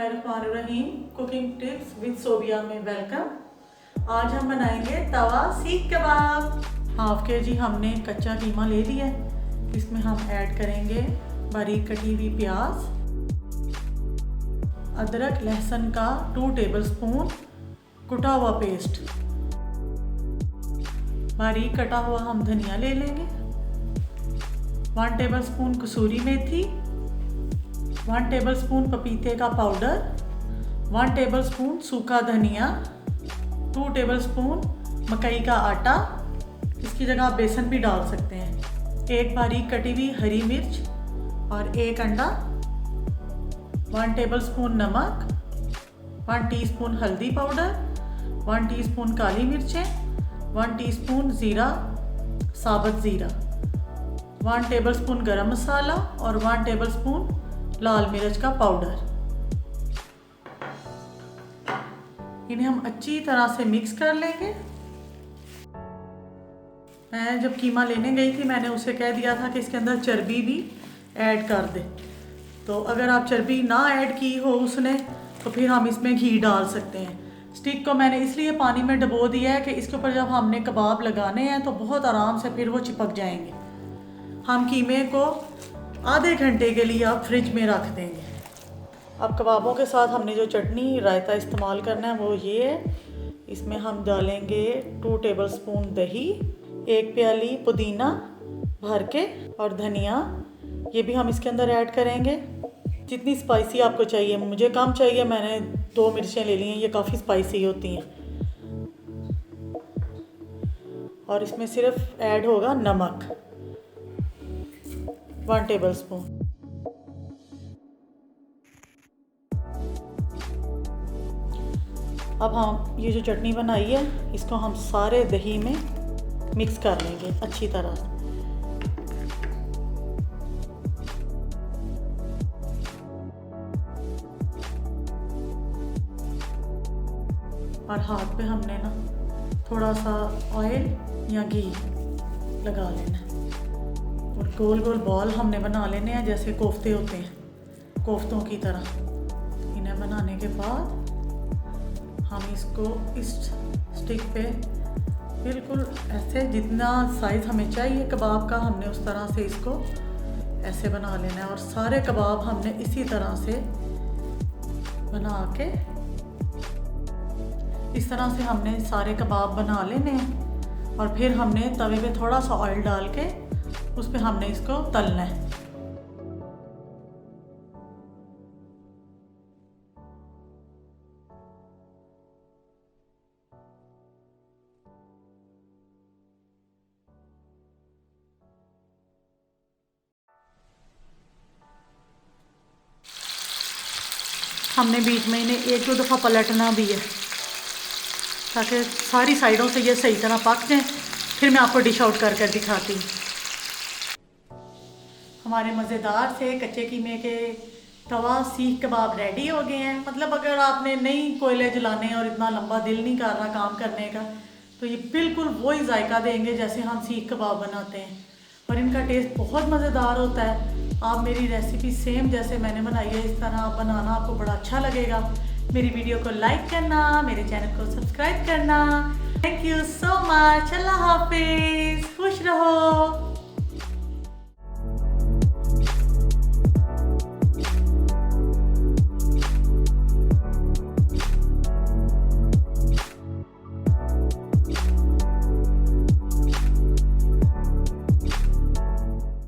बिस्मिल्लाहिर्रहमानिर्रहीम। Cooking tips with Sobia में welcome. आज हम बनाएंगे तवा सीख कबाब। हाफ के जी हमने कच्चा कीमा ले लिया है। इसमें हम ऐड करेंगे बारीक कटी हुई प्याज, अदरक लहसुन का 2 टेबलस्पून कुटा हुआ पेस्ट, बारीक कटा हुआ हम धनिया ले लेंगे, 1 टेबलस्पून कसूरी मेथी, 1 टेबलस्पून पपीते का पाउडर, 1 टेबलस्पून सूखा धनिया, 2 टेबलस्पून मकई का आटा, इसकी जगह आप बेसन भी डाल सकते हैं, 1 बारीक कटी हुई हरी मिर्च और 1 अंडा, 1 टेबलस्पून नमक, 1 टीस्पून हल्दी पाउडर, 1 टीस्पून काली मिर्चें, 1 टीस्पून ज़ीरा साबुत ज़ीरा, 1 टेबलस्पून गरम मसाला और 1 टेबलस्पून लाल मिर्च का पाउडर। इन्हें हम अच्छी तरह से मिक्स कर लेंगे। मैं जब कीमा लेने गई थी मैंने उसे कह दिया था कि इसके अंदर चर्बी भी ऐड कर दे, तो अगर आप चर्बी ना ऐड की हो उसने तो फिर हम इसमें घी डाल सकते हैं। स्टिक को मैंने इसलिए पानी में डुबो दिया है कि इसके ऊपर जब हमने कबाब लगाने हैं तो बहुत आराम से फिर वो चिपक जाएंगे। हम कीमे को आधे घंटे के लिए आप फ्रिज में रख देंगे। अब कबाबों के साथ हमने जो चटनी रायता इस्तेमाल करना है वो ये है। इसमें हम डालेंगे 2 टेबलस्पून दही, 1 प्याली पुदीना भर के और धनिया, ये भी हम इसके अंदर ऐड करेंगे। जितनी स्पाइसी आपको चाहिए, मुझे कम चाहिए, मैंने 2 मिर्चें ले ली हैं, ये काफ़ी स्पाइसी होती हैं। और इसमें सिर्फ ऐड होगा नमक 1 टेबलस्पून। अब हम ये जो चटनी बनाई है इसको हम सारे दही में मिक्स कर लेंगे अच्छी तरह से। और हाथ पे हमने ना थोड़ा सा ऑयल या घी लगा लेना है और गोल गोल बॉल हमने बना लेने हैं जैसे कोफ्ते होते हैं, कोफ्तों की तरह। इन्हें बनाने के बाद हम इसको इस स्टिक पे बिल्कुल ऐसे जितना साइज़ हमें चाहिए कबाब का, हमने उस तरह से इसको ऐसे बना लेना है। और सारे कबाब हमने इसी तरह से बना के इस तरह से हमने सारे कबाब बना लेने हैं। और फिर हमने तवे पे थोड़ा सा ऑयल डाल के उस पर हमने इसको तलना है। हमने बीच में इन्हें 1-2 दफ़ा पलटना भी है ताकि सारी साइडों से ये सही तरह पक जाएं। फिर मैं आपको डिश आउट कर कर दिखाती हूँ। हमारे मज़ेदार से कच्चे कीमे के तवा सीख कबाब रेडी हो गए हैं। मतलब अगर आपने नहीं कोयले जलाने और इतना लंबा दिल नहीं कर रहा काम करने का तो ये बिल्कुल वही जायका देंगे जैसे हम सीख कबाब बनाते हैं। और इनका टेस्ट बहुत मज़ेदार होता है। आप मेरी रेसिपी सेम जैसे मैंने बनाई है इस तरह आप बनाना, आपको बड़ा अच्छा लगेगा। मेरी वीडियो को लाइक करना, मेरे चैनल को सब्सक्राइब करना। Thank you so much. अल्लाह हाफिज़, खुश रहो।